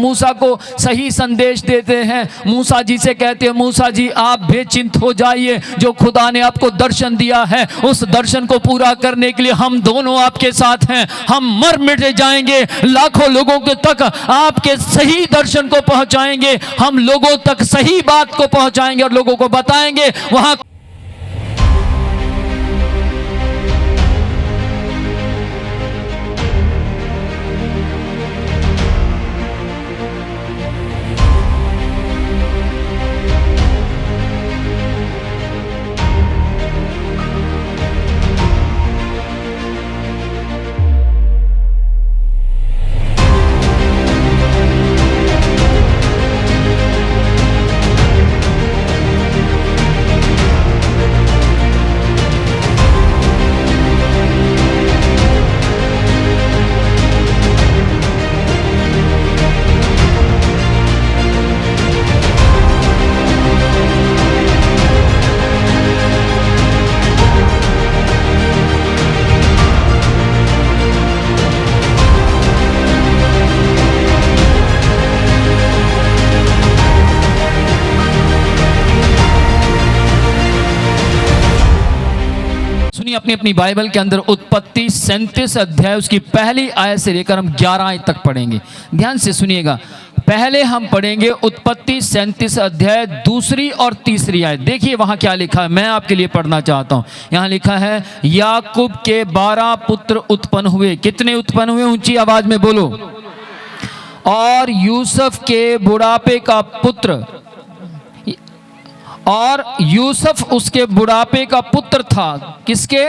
मूसा को सही संदेश देते हैं। मूसा जी से कहते हैं, मूसा जी आप बेचिंत हो जाइए, जो खुदा ने आपको दर्शन दिया है उस दर्शन को पूरा करने के लिए हम दोनों आपके साथ हैं। हम मर मिट जाएंगे, लाखों लोगों के तक आपके सही दर्शन को पहुंचाएंगे, हम लोगों तक सही बात को पहुंचाएंगे और लोगों को बताएंगे वहां। अपनी अपनी बाइबल के अंदर उत्पत्ति 37 अध्याय उसकी पहली आयत से लेकर हम 11 आयत तक पढ़ेंगे। ध्यान से सुनिएगा। पहले हम पढ़ेंगे उत्पत्ति 37 अध्याय दूसरी और तीसरी आयत। देखिए वहां क्या लिखा है, मैं आपके लिए पढ़ना चाहता हूं। यहां लिखा है, याकूब के 12 पुत्र उत्पन्न हुए। कितने उत्पन्न हुए? ऊंची आवाज में बोलो। और यूसुफ के बुढ़ापे का पुत्र, और यूसुफ उसके बुढ़ापे का पुत्र था। किसके?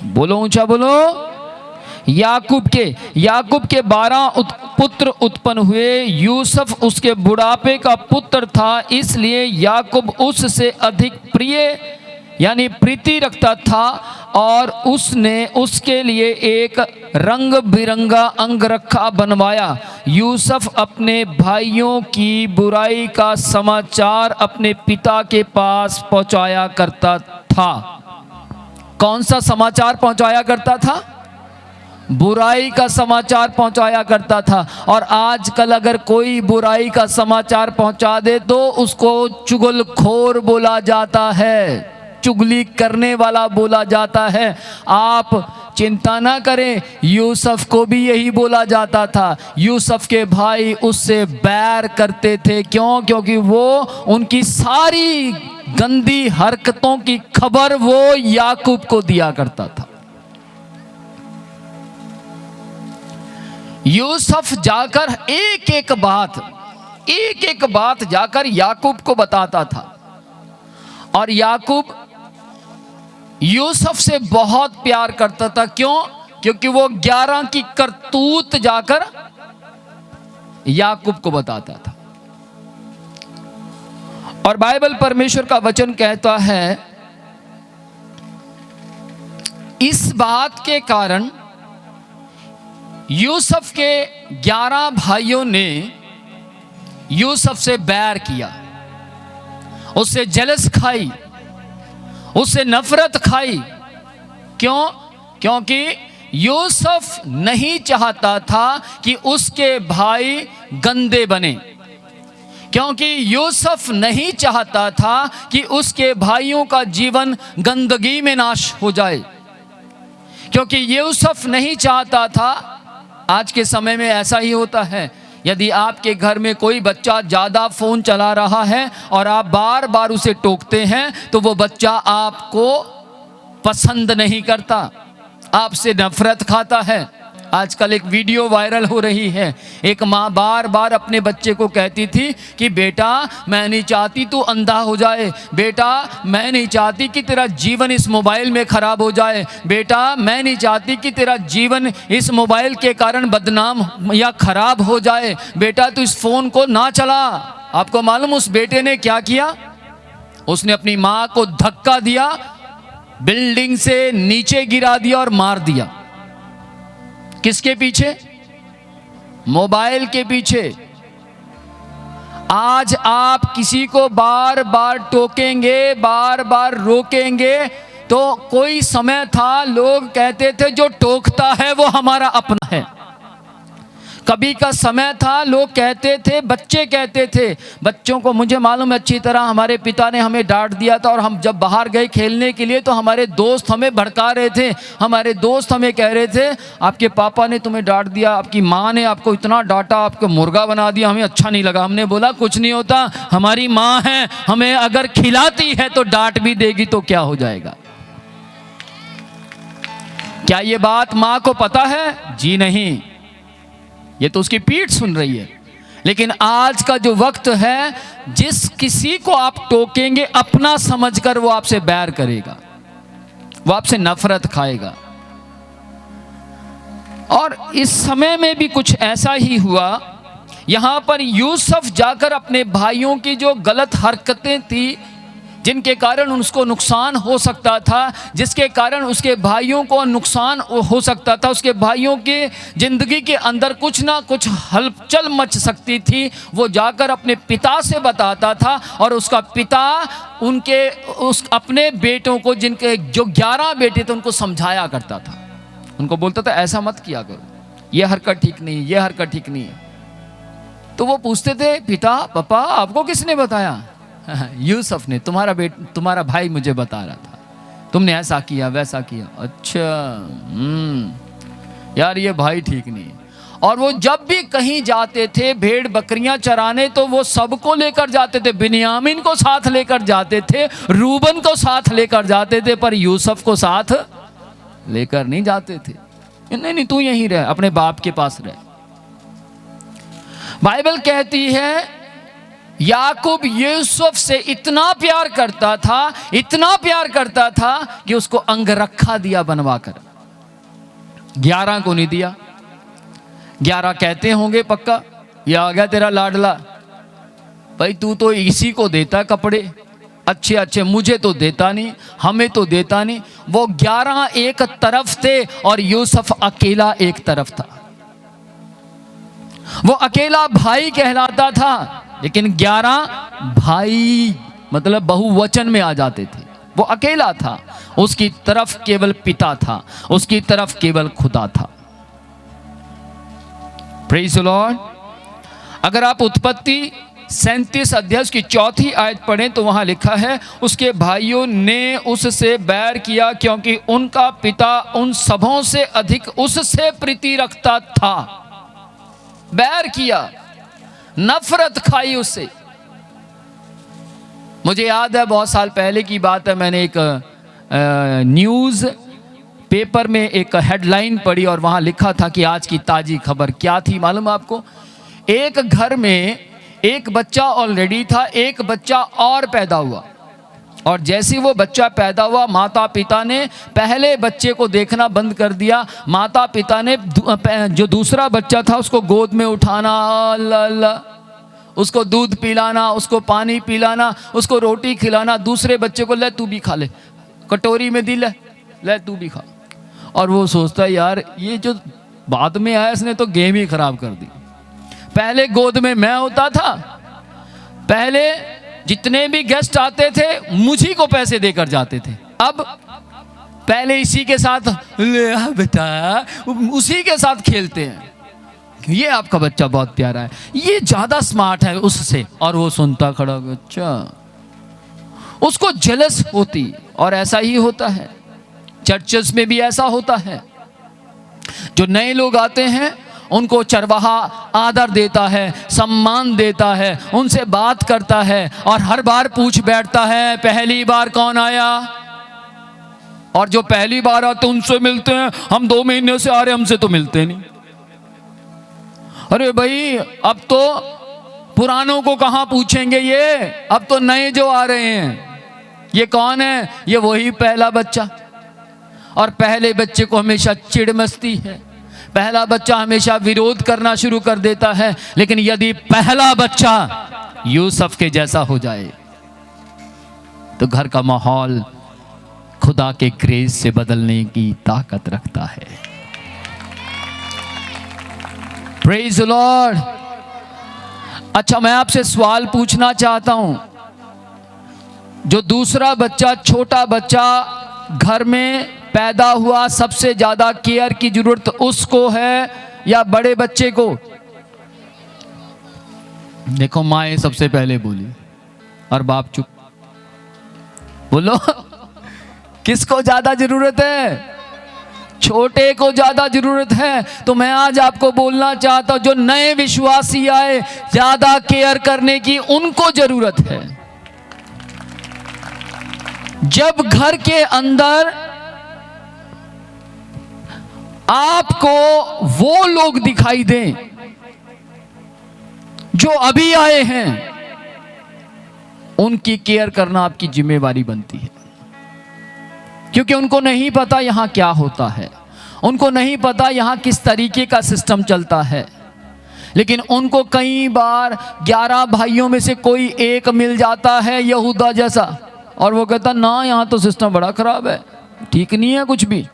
बोलो, ऊंचा बोलो। याकूब के 12 पुत्र उत्पन्न हुए। यूसुफ उसके बुढ़ापे का पुत्र था, इसलिए याकूब उससे अधिक प्रिय यानी प्रीति रखता था और उसने उसके लिए एक रंग बिरंगा अंगरखा बनवाया। यूसुफ अपने भाइयों की बुराई का समाचार अपने पिता के पास पहुंचाया करता था। कौन सा समाचार पहुंचाया करता था? बुराई का समाचार पहुंचाया करता था। और आजकल अगर कोई बुराई का समाचार पहुंचा दे तो उसको चुगलखोर बोला जाता है, चुगली करने वाला बोला जाता है। आप चिंता ना करें, यूसुफ को भी यही बोला जाता था। यूसुफ के भाई उससे बैर करते थे। क्यों? क्योंकि वो उनकी सारी गंदी हरकतों की खबर वो याकूब को दिया करता था। यूसुफ जाकर एक एक बात जाकर याकूब को बताता था। और याकूब यूसुफ से बहुत प्यार करता था। क्यों? क्योंकि वो 11 की करतूत जाकर याकूब को बताता था। और बाइबल परमेश्वर का वचन कहता है, इस बात के कारण यूसुफ के 11 भाइयों ने यूसुफ से बैर किया, उससे जलस खाई, उससे नफरत खाई। क्यों? क्योंकि यूसुफ नहीं चाहता था कि उसके भाई गंदे बने, क्योंकि यूसुफ नहीं चाहता था कि उसके भाइयों का जीवन गंदगी में नाश हो जाए, क्योंकि यूसुफ नहीं चाहता था। आज के समय में ऐसा ही होता है। यदि आपके घर में कोई बच्चा ज़्यादा फ़ोन चला रहा है और आप बार बार उसे टोकते हैं तो वो बच्चा आपको पसंद नहीं करता, आपसे नफरत खाता है। आजकल एक वीडियो वायरल हो रही है। एक माँ बार बार अपने बच्चे को कहती थी कि बेटा मैं नहीं चाहती तू अंधा हो जाए, बेटा मैं नहीं चाहती कि तेरा जीवन इस मोबाइल में ख़राब हो जाए, बेटा मैं नहीं चाहती कि तेरा जीवन इस मोबाइल के कारण बदनाम या ख़राब हो जाए, बेटा तू इस फ़ोन को ना चला। आपको मालूम उस बेटे ने क्या किया? उसने अपनी माँ को धक्का दिया, बिल्डिंग से नीचे गिरा दिया और मार दिया। किसके पीछे? मोबाइल के पीछे। आज आप किसी को बार बार टोकेंगे, बार बार रोकेंगे, तो कोई समय था लोग कहते थे जो टोकता है वो हमारा अपना है। कभी का समय था, लोग कहते थे, बच्चे कहते थे, बच्चों को मुझे मालूम है अच्छी तरह, हमारे पिता ने हमें डांट दिया था और हम जब बाहर गए खेलने के लिए तो हमारे दोस्त हमें भड़का रहे थे। हमारे दोस्त हमें कह रहे थे आपके पापा ने तुम्हें डांट दिया, आपकी माँ ने आपको इतना डांटा, आपको मुर्गा बना दिया, हमें अच्छा नहीं लगा। हमने बोला कुछ नहीं होता, हमारी माँ है, हमें अगर खिलाती है तो डांट भी देगी तो क्या हो जाएगा। क्या ये बात माँ को पता है? जी नहीं, ये तो उसकी पीठ सुन रही है। लेकिन आज का जो वक्त है, जिस किसी को आप टोकेंगे अपना समझकर वो आपसे बैर करेगा, वो आपसे नफरत खाएगा। और इस समय में भी कुछ ऐसा ही हुआ। यहां पर यूसुफ जाकर अपने भाइयों की जो गलत हरकतें थी, जिनके कारण उसको नुकसान हो सकता था, जिसके कारण उसके भाइयों को नुकसान हो सकता था, उसके भाइयों की ज़िंदगी के अंदर कुछ ना कुछ हलचल मच सकती थी, वो जाकर अपने पिता से बताता था। और उसका पिता उस अपने बेटों को, जिनके जो 11 बेटे थे, उनको समझाया करता था। उनको बोलता था ऐसा मत किया करो, ये हरकत ठीक नहीं, ये हरकत ठीक नहीं है। तो वो पूछते थे पिता, पापा आपको किसने बताया? यूसुफ ने, तुम्हारा भाई मुझे बता रहा था, तुमने ऐसा किया वैसा किया। अच्छा, यार ये भाई ठीक नहीं। और वो जब भी कहीं जाते थे भेड़ बकरियां चराने, तो वो सबको लेकर जाते थे, बिन्यामीन को साथ लेकर जाते थे, रूबन को साथ लेकर जाते थे, पर यूसुफ को साथ लेकर नहीं जाते थे। नहीं, तू यहीं रह, अपने बाप के पास रह। बाइबल कहती है याकूब यूसुफ से इतना प्यार करता था, इतना प्यार करता था कि उसको अंगरखा दिया बनवाकर। 11 को नहीं दिया। 11 कहते होंगे पक्का, ये आ गया तेरा लाडला, भाई तू तो इसी को देता कपड़े अच्छे अच्छे, मुझे तो देता नहीं, हमें तो देता नहीं। वो 11 एक तरफ थे और यूसुफ अकेला एक तरफ था। वो अकेला भाई कहलाता था, लेकिन 11 भाई मतलब बहुवचन में आ जाते थे। वो अकेला था, उसकी तरफ केवल पिता था, उसकी तरफ केवल खुदा था। Praise the Lord. अगर आप उत्पत्ति 37 अध्याय की 4 आयत पढ़ें तो वहां लिखा है, उसके भाइयों ने उससे बैर किया क्योंकि उनका पिता उन सबों से अधिक उससे प्रीति रखता था। बैर किया, नफरत खाई उससे। मुझे याद है बहुत साल पहले की बात है, मैंने एक न्यूज़ पेपर में एक हेडलाइन पढ़ी और वहाँ लिखा था कि आज की ताज़ी खबर क्या थी मालूम आपको? एक घर में एक बच्चा ऑलरेडी था, एक बच्चा और पैदा हुआ, और जैसे वो बच्चा पैदा हुआ माता पिता ने पहले बच्चे को देखना बंद कर दिया। माता पिता ने जो दूसरा बच्चा था उसको गोद में उठाना, अल्लाह, उसको दूध पिलाना, उसको पानी पिलाना, उसको रोटी खिलाना, दूसरे बच्चे को ले तू भी खा ले, कटोरी में दी ले तू भी खा। और वो सोचता है यार ये जो बाद में आया इसने तो गेम ही खराब कर दी। पहले गोद में मैं होता था, पहले जितने भी गेस्ट आते थे मुझी को पैसे देकर जाते थे, अब पहले इसी के साथ ले बेटा, उसी के साथ खेलते हैं। ये आपका बच्चा बहुत प्यारा है, ये ज्यादा स्मार्ट है उससे। और वो सुनता खड़ा, अच्छा, उसको जेलस होती। और ऐसा ही होता है, चर्चेस में भी ऐसा होता है। जो नए लोग आते हैं उनको चरवाहा आदर देता है, सम्मान देता है, उनसे बात करता है और हर बार पूछ बैठता है पहली बार कौन आया। और जो पहली बार आते उनसे मिलते हैं, हम 2 महीने से आ रहे हमसे तो मिलते नहीं। अरे भाई अब तो पुरानों को कहाँ पूछेंगे, ये अब तो नए जो आ रहे हैं, ये कौन है? ये वही पहला बच्चा। और पहले बच्चे को हमेशा चिढ़ मचती है, पहला बच्चा हमेशा विरोध करना शुरू कर देता है। लेकिन यदि पहला बच्चा यूसुफ के जैसा हो जाए तो घर का माहौल खुदा के ग्रेस से बदलने की ताकत रखता है। Praise the Lord. अच्छा, मैं आपसे सवाल पूछना चाहता हूं, जो दूसरा बच्चा, छोटा बच्चा घर में पैदा हुआ, सबसे ज्यादा केयर की जरूरत उसको है या बड़े बच्चे को? देखो माँ सबसे पहले बोली और बाप चुप। बोलो किसको ज्यादा जरूरत है? छोटे को ज्यादा जरूरत है। तो मैं आज आपको बोलना चाहता हूं, जो नए विश्वासी आए, ज्यादा केयर करने की उनको जरूरत है। जब घर के अंदर आपको वो लोग दिखाई दें जो अभी आए हैं, उनकी केयर करना आपकी जिम्मेवारी बनती है, क्योंकि उनको नहीं पता यहां क्या होता है, उनको नहीं पता यहां किस तरीके का सिस्टम चलता है। लेकिन उनको कई बार 11 भाइयों में से कोई एक मिल जाता है यहूदा जैसा, और वो कहता ना यहां तो सिस्टम बड़ा खराब है, ठीक नहीं है कुछ भी।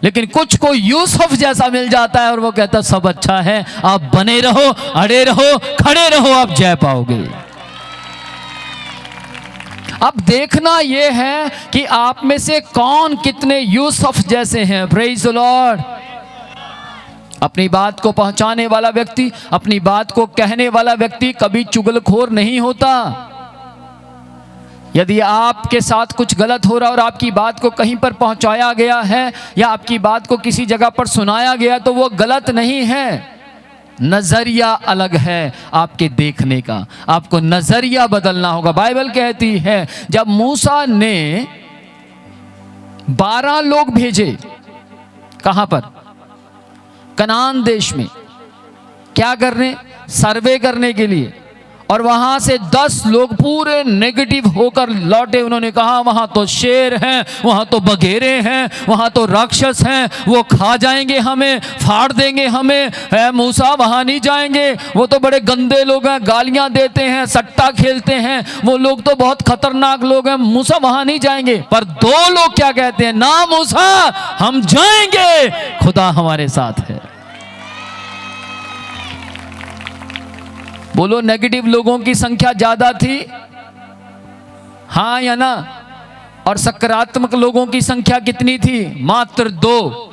लेकिन कुछ को यूसुफ जैसा मिल जाता है और वो कहता सब अच्छा है, आप बने रहो, अड़े रहो, खड़े रहो, आप जय पाओगे। अब देखना यह है कि आप में से कौन कितने यूसुफ जैसे हैं। Praise the Lord. अपनी बात को पहुंचाने वाला व्यक्ति, अपनी बात को कहने वाला व्यक्ति कभी चुगलखोर नहीं होता। यदि आपके साथ कुछ गलत हो रहा है और आपकी बात को कहीं पर पहुंचाया गया है या आपकी बात को किसी जगह पर सुनाया गया, तो वो गलत नहीं है। नजरिया अलग है आपके देखने का, आपको नजरिया बदलना होगा। बाइबल कहती है जब मूसा ने 12 लोग भेजे, कहां पर? कनान देश में। क्या करने? सर्वे करने के लिए। और वहां से 10 लोग पूरे नेगेटिव होकर लौटे। उन्होंने कहा वहां तो शेर हैं, वहां तो बघेरे हैं, वहां तो राक्षस हैं, वो खा जाएंगे हमें, फाड़ देंगे हमें। है मूसा वहां नहीं जाएंगे, वो तो बड़े गंदे लोग हैं, गालियां देते हैं, सट्टा खेलते हैं, वो लोग तो बहुत खतरनाक लोग हैं, मूसा वहां नहीं जाएंगे। पर 2 लोग क्या कहते हैं? ना मूसा, हम जाएंगे, खुदा हमारे साथ है। बोलो नेगेटिव लोगों की संख्या ज्यादा थी, हाँ या ना? और सकारात्मक लोगों की संख्या कितनी थी? मात्र 2।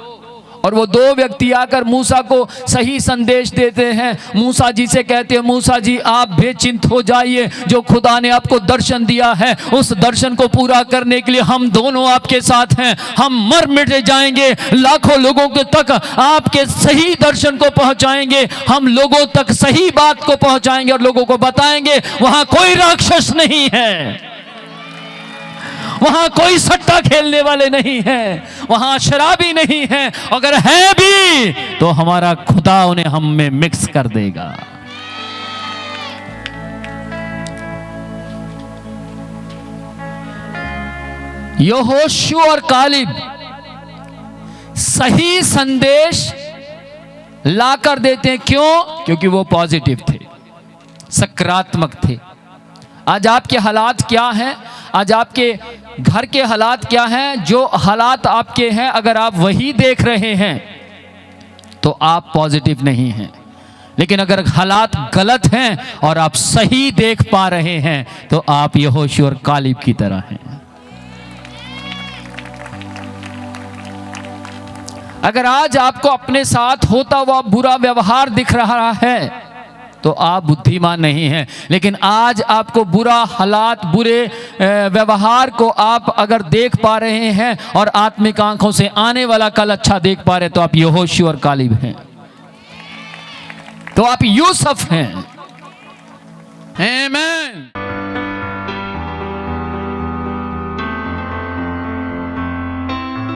और वो 2 व्यक्ति आकर मूसा को सही संदेश देते हैं। मूसा जी से कहते हैं मूसा जी आप बेचिंत हो जाइए, जो खुदा ने आपको दर्शन दिया है उस दर्शन को पूरा करने के लिए हम दोनों आपके साथ हैं। हम मर मिट जाएंगे, लाखों लोगों के तक आपके सही दर्शन को पहुंचाएंगे, हम लोगों तक सही बात को पहुंचाएंगे और लोगों को बताएंगे वहां कोई राक्षस नहीं है, वहां कोई सट्टा खेलने वाले नहीं हैं, वहां शराबी नहीं है, अगर है भी तो हमारा खुदा उन्हें हम में मिक्स कर देगा। यहोशू और कालेब सही संदेश लाकर देते हैं। क्यों? क्योंकि वो पॉजिटिव थे, सकारात्मक थे। आज आपके हालात क्या हैं? आज आपके घर के हालात क्या हैं? जो हालात आपके हैं अगर आप वही देख रहे हैं तो आप पॉजिटिव नहीं हैं। लेकिन अगर हालात गलत हैं और आप सही देख पा रहे हैं तो आप यहोशू और कालेब की तरह हैं। अगर आज आपको अपने साथ होता हुआ बुरा व्यवहार दिख रहा है तो आप बुद्धिमान नहीं हैं। लेकिन आज आपको बुरा हालात, बुरे व्यवहार को आप अगर देख पा रहे हैं और आत्मिक आंखों से आने वाला कल अच्छा देख पा रहे हैं तो आप यहोशू और कालेब हैं, तो आप यूसुफ हैं। आमीन।